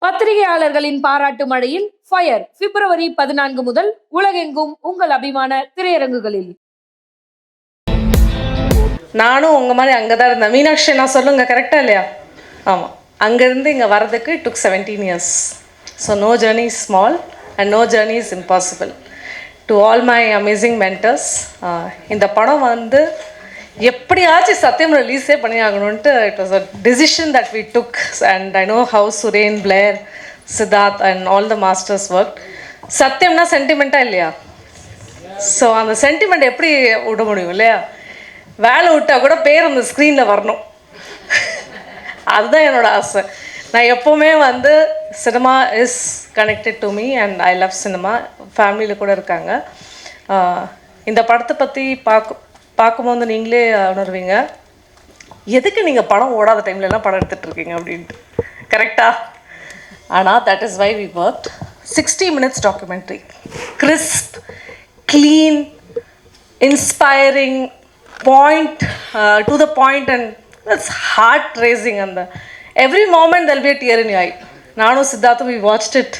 பத்திரிகையாளர்களின் பாராட்டு மழையில் ஃபயர் பிப்ரவரி 14 முதல் உலகெங்கும் உங்கள் அபிமான திரையரங்குகளில். நானும் உங்க மாதிரி அங்கதான் இருந்தேன். மீனாட்சி, நான் சொல்லுங்க கரெக்டா இல்லையா? ஆமாம், அங்கேருந்து இங்கே வர்றதுக்கு it took 17 years. So no journey is small and no journey is impossible. To all my amazing mentors, இந்த படம் வந்து எப்படியாச்சும் சத்தியம் ரிலீஸே பண்ணி ஆகணும்ன்ட்டு it was a decision that we took. And I know how Suren, Blair, Siddharth and all the masters work. சத்தியம்னா சென்டிமெண்ட்டாக இல்லையா? ஸோ அந்த சென்டிமெண்ட் எப்படி விட முடியும் இல்லையா? வேலை விட்டால் கூட பேர் அந்த ஸ்க்ரீனில் வரணும். அதுதான் என்னோடய ஆசை. நான் எப்போவுமே வந்து cinema is connected to me and I love cinema. ஃபேமிலியில் கூட இருக்காங்க. இந்த படத்தை பற்றி பார்க்கும்போது நீங்களே உணர்வீங்க, எதுக்கு நீங்கள் படம் ஓடாத டைம்லலாம் படம் எடுத்துகிட்ருக்கீங்க அப்படின்ட்டு. கரெக்டாக? ஆனால் that is why we work. 60 minutes documentary, crisp, clean, inspiring, point to the point and it's heart racing. அந்த every moment there'll be a tear in you eye. நானும் சித்தார்த்தும் we watched it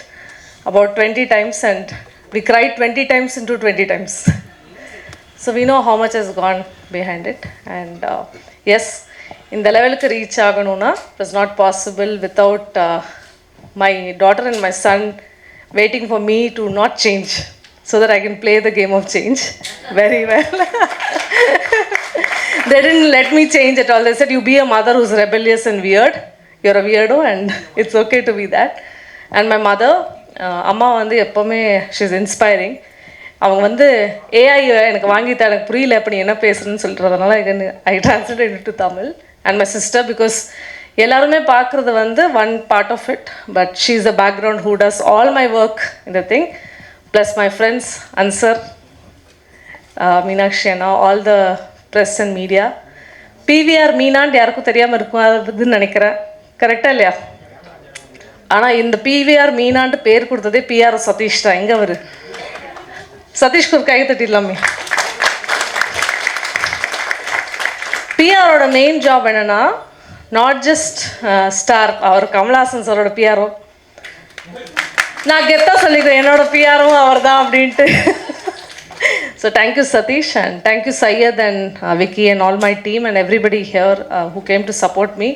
about 20 times and we cried 20 times into 20 times. So we know how much has gone behind it. And yes, in the level ku reach aganuna it was not possible without my daughter and my son waiting for me to not change so that I can play the game of change very well. They didn't let me change at all. They said, you be a mother who's rebellious and weird. You're a weirdo and it's okay to be that. And my mother, அம்மா வந்து எப்போவுமே she's inspiring. அவங்க வந்து AI எனக்கு வாங்கிட்டு எனக்கு புரியல அப்படி என்ன பேசுகிறேன்னு சொல்கிறதுனால I translate to Tamil. And my sister, because எல்லாருமே பார்க்குறது வந்து one part of it, but she is a background who does all my work இந்த thing. Plus my friends Ansar, Meenakshi அண்ணா, all the press and media. PVR மீனான்ட்டு யாருக்கும் தெரியாமல் இருக்கும் அதுன்னு நினைக்கிறேன். கரெக்டாக இல்லையா? ஆனால் இந்த பிவிஆர் மீனான்ட்டு பேர் கொடுத்ததே பிஆர் சதீஷ் தான். எங்கே அவர்? சதீஷ்க்கு ஒரு கை தட்டிடலாமே. பிஆரோட மெயின் ஜாப் என்னென்னா, நாட் ஜஸ்ட் ஸ்டார். அவர் கமல்ஹாசன் சாரோட பிஆர்ஓ. நான் கெத்தாக சொல்லிக்கிறேன், என்னோட பிஆரும் அவர் தான் அப்படின்ட்டு. So thank you Satish and thank you Syed and Vicky and all my team and everybody here who came to support me.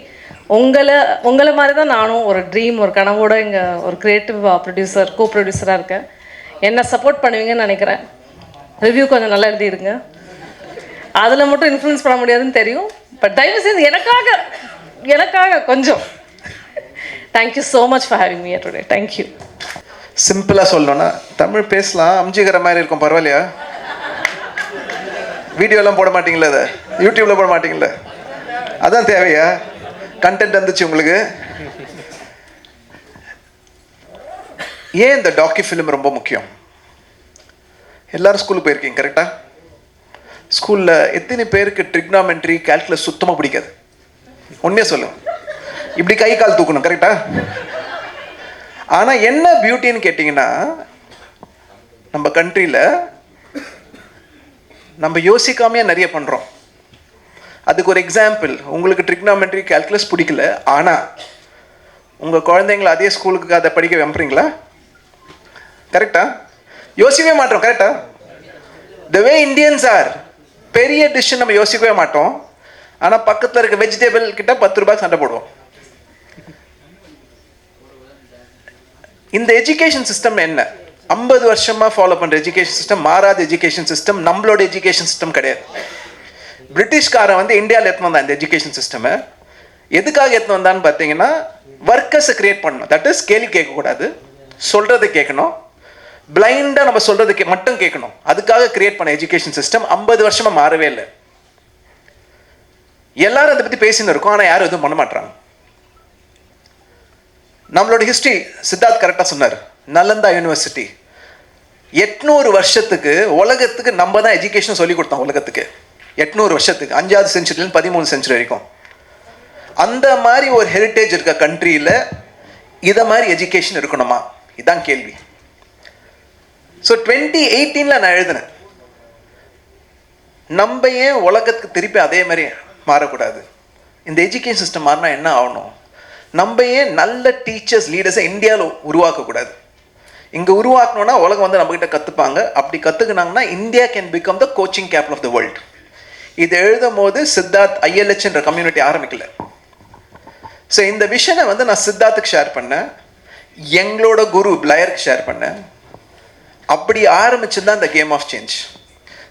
உங்களை மாதிரி தான் நானும் ஒரு ட்ரீம், ஒரு கனவோட இங்கே ஒரு க்ரியேட்டிவ் ப்ரொடியூசர், கோ ப்ரொடியூசராக இருக்கேன். என்ன சப்போர்ட் பண்ணுவீங்கன்னு நினைக்கிறேன். ரிவ்யூ கொஞ்சம் நல்லா எழுதிடுங்க. அதில் மட்டும் இன்ஃப்ளூயன்ஸ் பண்ண முடியாதுன்னு தெரியும், பட் தயவு செய்து எனக்காக கொஞ்சம். Thank you so much for having me today. Thank you. சிம்பிளாக சொல்லணும்னா தமிழ் பேசலாம், அம்ஜிக்கிற மாதிரி இருக்கும், பரவாயில்லையா? வீடியோலாம் போட மாட்டிங்களா? அதை யூடியூப்பில் போட மாட்டிங்களா? அதான் தேவையா? கண்டென்ட் வந்துச்சு உங்களுக்கு. ஏன் இந்த டாக்கி ஃபிலிம் ரொம்ப முக்கியம்? எல்லாரும் ஸ்கூலுக்கு போயிருக்கீங்க, கரெக்டாக? ஸ்கூலில் எத்தனை பேருக்கு ட்ரிக்னாமெண்ட்ரி, கால்குலஸ் சுத்தமாக பிடிக்காது? உண்மையாக சொல்லுங்க. இப்படி கை கால் தூக்கணும், கரெக்டாக? ஆனால் என்ன பியூட்டின்னு கேட்டிங்கன்னா, நம்ம கண்ட்ரியில் நம்ம யோசிக்காமையே நிறைய பண்ணுறோம். அதுக்கு ஒரு எக்ஸாம்பிள், உங்களுக்கு ட்ரிக்னாமெண்ட்ரி, கால்குலஸ் பிடிக்கல, ஆனால் உங்கள் குழந்தைங்கள அதே ஸ்கூலுக்கு அதை படிக்க வைப்பீங்களா? கரெக்டா? யோசிக்கவே மாட்டோம், கரெக்டா? த வே இண்டியன்ஸ் ஆர், பெரிய டிஷ் நம்ம யோசிக்கவே மாட்டோம், ஆனால் பக்கத்தில் இருக்க வெஜிடபிள் கிட்ட 10 ரூபாய் சண்டை போடுவோம். இந்த எஜுகேஷன் சிஸ்டம் என்ன? 50 வருஷமாக ஃபாலோ பண்ணுற எஜுகேஷன் சிஸ்டம், மாறாத எஜுகேஷன் சிஸ்டம். நம்மளோட எஜுகேஷன் சிஸ்டம் கிடையாது. பிரிட்டிஷ்காரன் வந்து இந்தியாவில் எடுத்துன்னு வந்தான் இந்த எஜுகேஷன் சிஸ்டமை. எதுக்காக எடுத்துன்னு வந்தான்னு பார்த்தீங்கன்னா, ஒர்க்கர்ஸை கிரியேட் பண்ணணும். தட் இஸ், கேள்வி கேட்கக்கூடாது, சொல்கிறத கேட்கணும், பிளைண்டாக நம்ம சொல்கிறதுக்கு மட்டும் கேட்கணும். அதுக்காக கிரியேட் பண்ண எஜுகேஷன் சிஸ்டம் 50 வருஷமாக மாறவே இல்லை. எல்லாரும் அதை பற்றி பேசின்னு இருக்கோம், ஆனால் யாரும் எதுவும் பண்ண மாட்டாங்க. நம்மளோட ஹிஸ்ட்ரி சித்தார்த் கரெக்டாக சொன்னார். நலந்தா யூனிவர்சிட்டி 800 வருஷத்துக்கு உலகத்துக்கு நம்ம தான் எஜுகேஷன் சொல்லி கொடுத்தோம். உலகத்துக்கு 800 வருஷத்துக்கு, 5வது செஞ்சுரியிலேருந்து 13 செஞ்சுரி வரைக்கும். அந்த மாதிரி ஒரு ஹெரிட்டேஜ் இருக்க கண்ட்ரியில் இதை மாதிரி எஜுகேஷன் இருக்கணுமா? இதுதான் கேள்வி. ஸோ 2018 நான் எழுதினேன், நம்ம ஏன் உலகத்துக்கு திருப்பி அதே மாதிரி மாறக்கூடாது? இந்த எஜுகேஷன் சிஸ்டம் மாறினா என்ன ஆகணும்? நம்ம ஏன் நல்ல டீச்சர்ஸ் லீடர்ஸை இந்தியாவில் உருவாக்கக்கூடாது? இங்கே உருவாக்கணும்னா உலகம் வந்து நம்மக்கிட்ட கற்றுப்பாங்க. அப்படி கற்றுக்கினாங்கன்னா India can become the coaching capital of the world. இது எழுதும் போது சித்தார்த் ஐஎல்ஹெச்ன்ற கம்யூனிட்டி ஆரம்பிக்கல. ஸோ இந்த விஷனை வந்து நான் சித்தார்த்துக்கு ஷேர் பண்ணேன், எங்களோட குரு பிளையருக்கு ஷேர் பண்ணேன். அப்படி ஆரம்பிச்சு தான் இந்த game of change.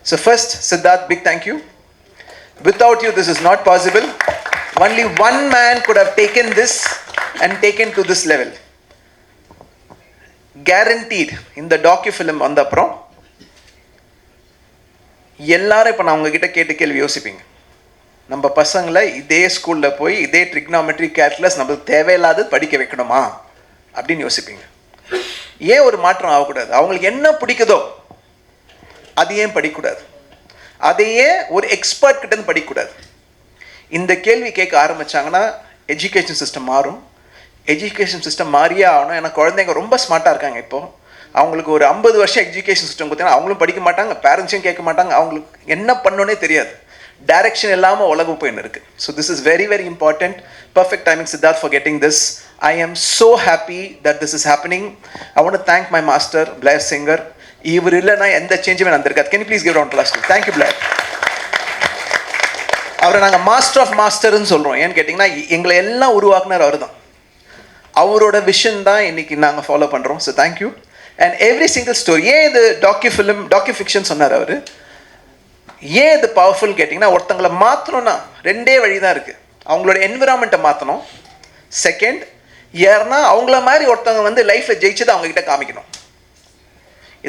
So first Siddharth, big thank you. Without you this is not possible. Only one man could have taken this and taken to this level. Guaranteed. இந்த டாக்யூ ஃபிலிம் வந்த அப்புறம் எல்லாரும் இப்போ நான் உங்ககிட்ட கேட்டு கேள்வி யோசிப்பீங்க. நம்ம பசங்களை இதே ஸ்கூலில் போய் இதே ட்ரிக்னாமெட்ரி கேல்குலஸ் நம்மளுக்கு தேவையில்லாத படிக்க வைக்கணுமா அப்படின்னு யோசிப்பீங்க. ஏன் ஒரு மாற்றம் ஆகக்கூடாது? அவங்களுக்கு என்ன பிடிக்குதோ அது ஏன் படிக்கக்கூடாது? அதையே ஒரு எக்ஸ்பர்ட் கிட்ட இருந்து படிக்கக்கூடாது? இந்த கேள்வி கேட்க ஆரம்பித்தாங்கன்னா எஜுகேஷன் சிஸ்டம் மாறும். எஜுகேஷன் சிஸ்டம் மாறியே ஆகணும். ஏன்னா குழந்தைங்க ரொம்ப ஸ்மார்ட்டாக இருக்காங்க. இப்போது அவங்களுக்கு ஒரு 50 வருஷம் எஜுகேஷன் சிஸ்டம் கொடுத்தீங்கன்னா அவங்களும் படிக்க மாட்டாங்க, பேரண்ட்ஸையும் கேட்க மாட்டாங்க, அவங்களுக்கு என்ன பண்ணணுன்னே தெரியாது. டைரக்ஷன் இல்லாமல் உலகம் போயின்னு இருக்குது. So this is very very important. Perfect timing Siddharth for getting this. I am so happy that this is happening. I want to thank my master Blair Singer. இவர் இல்லைன்னா எந்த சேஞ்சுமே நடந்திருக்காது. Can you please give round of applause? Thank you Blair. அவரை நாங்கள் master of மாஸ்டர்னு சொல்கிறோம். ஏன்னு கேட்டிங்கன்னா எங்களை எல்லாம் உருவாக்குனார் அவர் தான். அவரோட விஷன் தான் இன்றைக்கி நாங்கள் ஃபாலோ பண்ணுறோம். So thank you. And every single story. ஏன் இது டாக்யூ ஃபிக்ஷன் சொன்னார் அவர்? ஏன் இது பவர்ஃபுல் கேட்டிங்கன்னா, ஒருத்தங்களை மாற்றணும்னா 2 வழி தான் இருக்குது. அவங்களோட என்விரான்மெண்ட்டை மாற்றணும். செகண்ட், யாருன்னா அவங்கள மாதிரி ஒருத்தவங்க வந்து லைஃப்பில் ஜெயிச்சதை அவங்ககிட்ட காமிக்கணும்.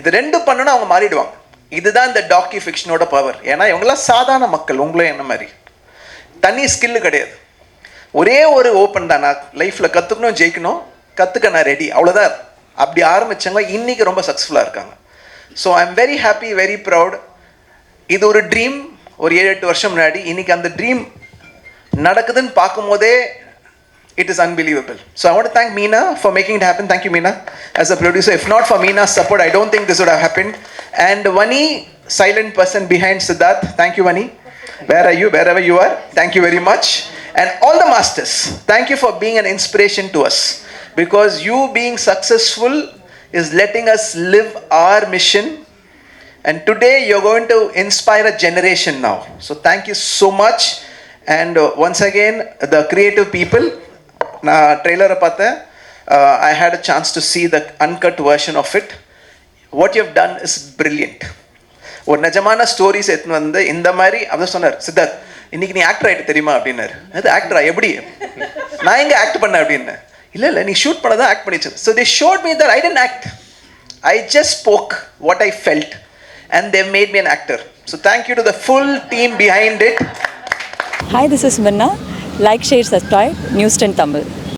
இது 2 பண்ணணும்னா அவங்க மாறிடுவாங்க. இதுதான் இந்த டாக்யூ ஃபிக்ஷனோட பவர். ஏன்னா இவங்களாம் சாதாரண மக்கள், உங்களும் என்ன மாதிரி. தனி ஸ்கில்லு கிடையாது. ஒரே ஒரு ஓப்பன் தான், நான் லைஃப்பில் கற்றுக்கணும், ஜெயிக்கணும், கற்றுக்க நான் ரெடி, அவ்வளோதான். அப்படி ஆரம்பித்தவங்க இன்றைக்கி ரொம்ப சக்ஸஸ்ஃபுல்லாக இருக்காங்க. So I am very happy, very proud. இது ஒரு ட்ரீம் ஒரு 7-8 வருஷம் முன்னாடி. இன்றைக்கி அந்த ட்ரீம் நடக்குதுன்னு பார்க்கும்போதே it is unbelievable. So I want to thank Meena for making it happen. Thank you, Meena, as a producer. If not for Meena's support, I don't think this would have happened. And Vani, silent person behind Siddharth. Thank you, Vani. Where are you? Wherever you are. Thank you very much. And all the masters, thank you for being an inspiration to us. Because you being successful is letting us live our mission. And today you're going to inspire a generation now. So thank you so much. And once again, the creative people. நான் ட்ரெய்லரை பார்த்தேன். I had a chance to see the uncut version of it. What you have done is brilliant. ஒரு நிஜமான stories எடுத்துன்னு வந்து இந்த மாதிரி அவர் சொன்னார், சித்தார்த் இன்னைக்கு நீ ஆக்டர் ஆகிட்டு தெரியுமா அப்படின்னாரு. அது ஆக்டரா? எப்படி? நான் எங்கே ஆக்ட் பண்ணேன் அப்படின்னு. இல்லை நீ ஷூட் பண்ண தான் ஆக்ட் பண்ணிச்சு. So they showed me that I didn't act. I just spoke what I felt and they made me an actor. So thank you to the full team behind it. Hi, this is Minna. Like, share, subscribe, News 10 Tamil.